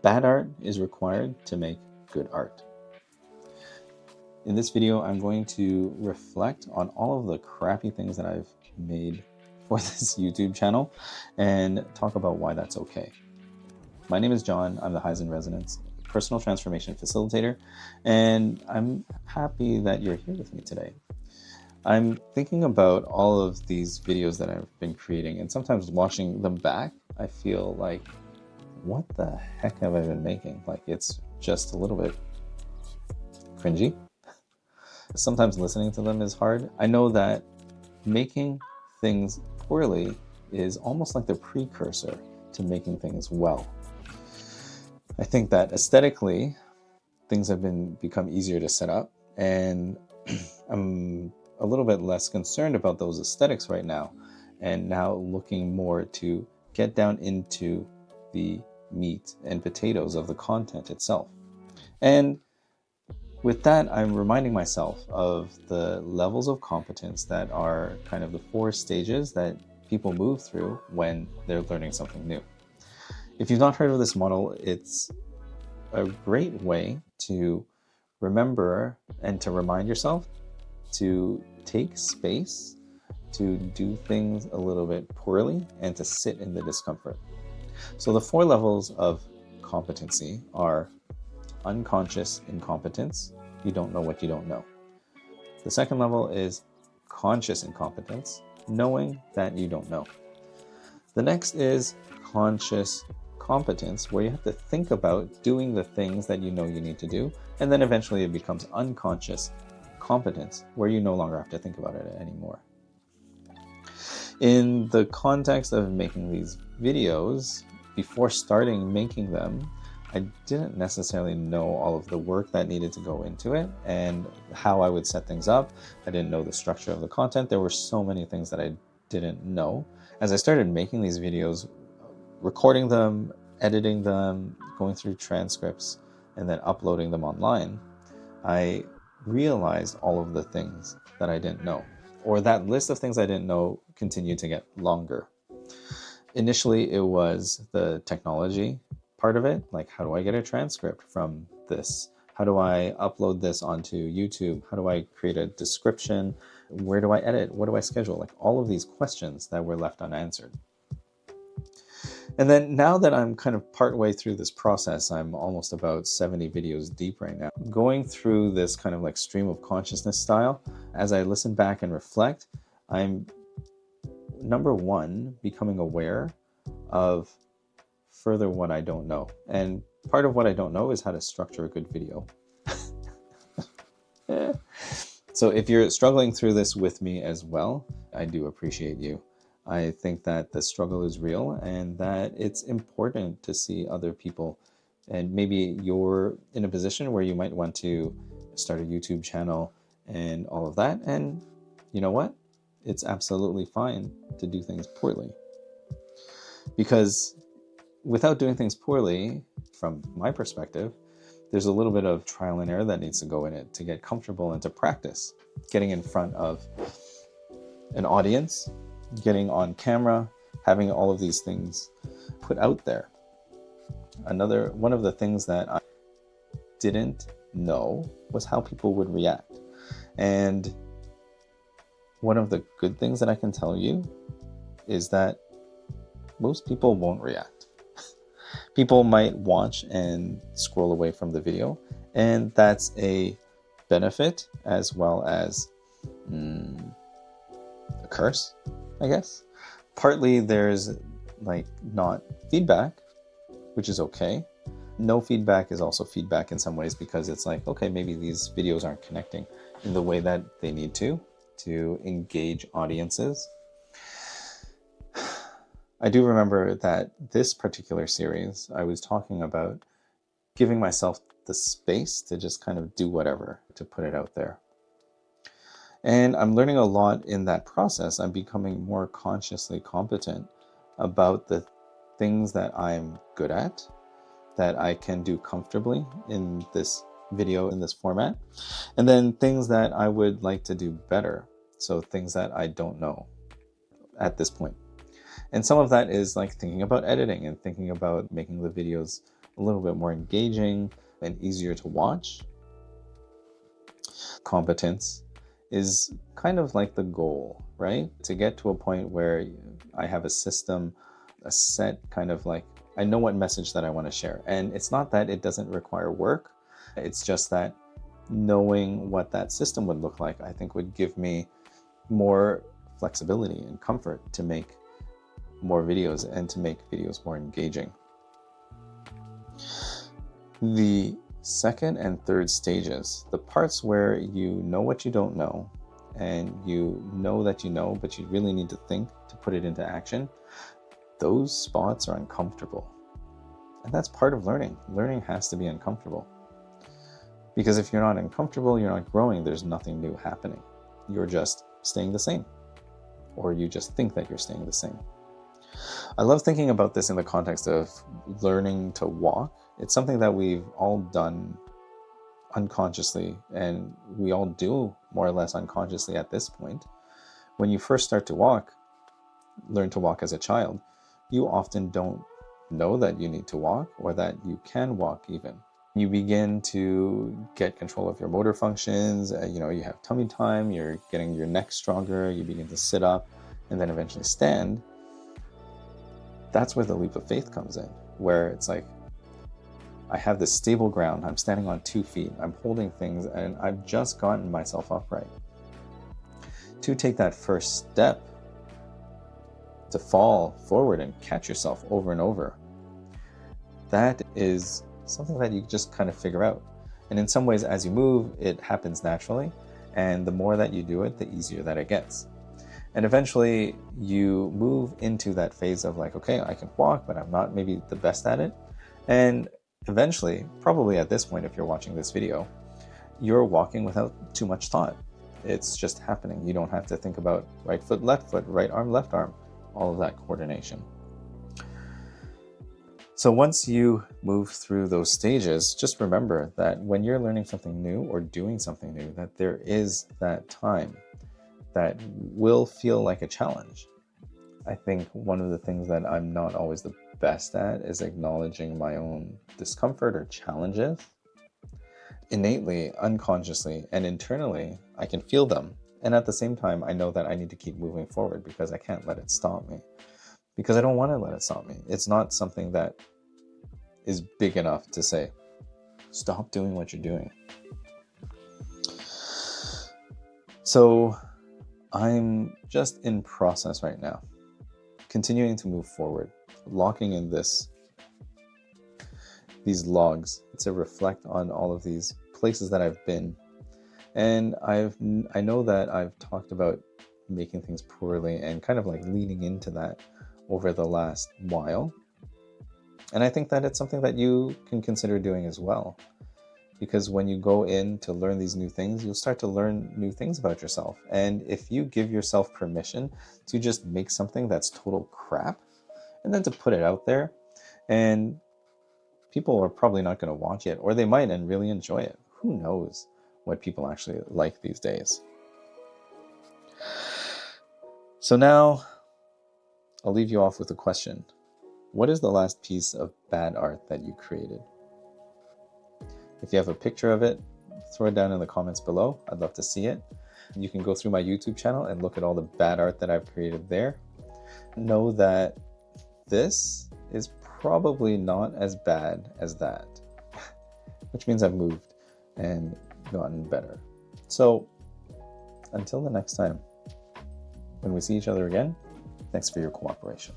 Bad art is required to make good art. In this video, I'm going to reflect on all of the crappy things that I've made for this YouTube channel and talk about why that's okay. My name is John. I'm the Haizhen Resonance Personal Transformation Facilitator, and I'm happy that you're here with me today. I'm thinking about all of these videos that I've been creating, and sometimes watching them back, I feel like, what the heck have I been making? Like, it's just a little bit cringy. Sometimes listening to them is hard. I know that making things poorly is almost like the precursor to making things well. I think that aesthetically, things have become easier to set up, and I'm a little bit less concerned about those aesthetics right now, and now looking more to get down into the meat and potatoes of the content itself. And with that, I'm reminding myself of the levels of competence that are kind of the 4 stages that people move through when they're learning something new. If you've not heard of this model, it's a great way to remember and to remind yourself to take space, to do things a little bit poorly, and to sit in the discomfort. So the 4 levels of competency are unconscious incompetence. You don't know what you don't know. The second level is conscious incompetence, knowing that you don't know. The next is conscious competence, where you have to think about doing the things that you know you need to do, and then eventually it becomes unconscious competence, where you no longer have to think about it anymore. In the context of making these videos, before starting making them, I didn't necessarily know all of the work that needed to go into it and how I would set things up. I didn't know the structure of the content. There were so many things that I didn't know. As I started making these videos, recording them, editing them, going through transcripts, and then uploading them online, I realized all of the things that I didn't know, or that list of things I didn't know continued to get longer. Initially, it was the technology part of it, like how do I get a transcript from this? How do I upload this onto YouTube? How do I create a description? Where do I edit? What do I schedule? Like all of these questions that were left unanswered. And then now that I'm kind of partway through this process, I'm almost about 70 videos deep right now, going through this kind of like stream of consciousness style. As I listen back and reflect, I'm, number one, becoming aware of further what I don't know. And part of what I don't know is how to structure a good video. So if you're struggling through this with me as well, I do appreciate you. I think that the struggle is real and that it's important to see other people. And maybe you're in a position where you might want to start a YouTube channel and all of that. And you know what? It's absolutely fine to do things poorly. Because without doing things poorly, from my perspective, there's a little bit of trial and error that needs to go in it to get comfortable and to practice getting in front of an audience, getting on camera, having all of these things put out there. One of the things that I didn't know was how people would react. And one of the good things that I can tell you is that most people won't react. People might watch and scroll away from the video, and that's a benefit as well as a curse, I guess. Partly there's like not feedback, which is okay. No feedback is also feedback in some ways, because it's like, okay, maybe these videos aren't connecting in the way that they need to engage audiences. I do remember that this particular series, I was talking about giving myself the space to just kind of do whatever, to put it out there. And I'm learning a lot in that process. I'm becoming more consciously competent about the things that I'm good at, that I can do comfortably in this video, in this format, and then things that I would like to do better. So things that I don't know at this point. And some of that is like thinking about editing and thinking about making the videos a little bit more engaging and easier to watch. Competence is kind of like the goal, right? To get to a point where I have a system, a set kind of like, I know what message that I want to share. And it's not that it doesn't require work. It's just that knowing what that system would look like, I think would give me more flexibility and comfort to make more videos and to make videos more engaging. The second and third stages, the parts where you know what you don't know and you know that you know, but you really need to think to put it into action, those spots are uncomfortable. And that's part of learning. Learning has to be uncomfortable. Because if you're not uncomfortable, you're not growing, there's nothing new happening. You're just staying the same. Or you just think that you're staying the same. I love thinking about this in the context of learning to walk. It's something that we've all done unconsciously, and we all do more or less unconsciously at this point. When you first start to walk, learn to walk as a child, you often don't know that you need to walk or that you can walk even. You begin to get control of your motor functions, you have tummy time, you're getting your neck stronger, you begin to sit up and then eventually stand. That's where the leap of faith comes in, where it's like, I have this stable ground, I'm standing on 2 feet, I'm holding things, and I've just gotten myself upright. To take that first step, to fall forward and catch yourself over and over, that is something that you just kind of figure out. And in some ways, as you move, it happens naturally, and the more that you do it, the easier that it gets. And eventually you move into that phase of like, okay, I can walk, but I'm not maybe the best at it. And eventually, probably at this point, if you're watching this video, you're walking without too much thought. It's just happening. You don't have to think about right foot, right arm, left arm, all of that coordination. So once you move through those stages, just remember that when you're learning something new or doing something new, that there is that time that will feel like a challenge. I think one of the things that I'm not always the best at is acknowledging my own discomfort or challenges. Innately, unconsciously, and internally, I can feel them. And at the same time, I know that I need to keep moving forward because I can't let it stop me. Because I don't want to let it stop me. It's not something that is big enough to say, stop doing what you're doing. So I'm just in process right now, continuing to move forward, locking in these logs to reflect on all of these places that I've been. And I know that I've talked about making things poorly and kind of like leaning into that over the last while. And I think that it's something that you can consider doing as well. Because when you go in to learn these new things, you'll start to learn new things about yourself. And if you give yourself permission to just make something that's total crap, and then to put it out there, and people are probably not going to watch it, or they might and really enjoy it. Who knows what people actually like these days? So now, I'll leave you off with a question. What is the last piece of bad art that you created? If you have a picture of it, throw it down in the comments below. I'd love to see it. You can go through my YouTube channel and look at all the bad art that I've created there. Know that this is probably not as bad as that, which means I've moved and gotten better. So until the next time, when we see each other again, thanks for your cooperation.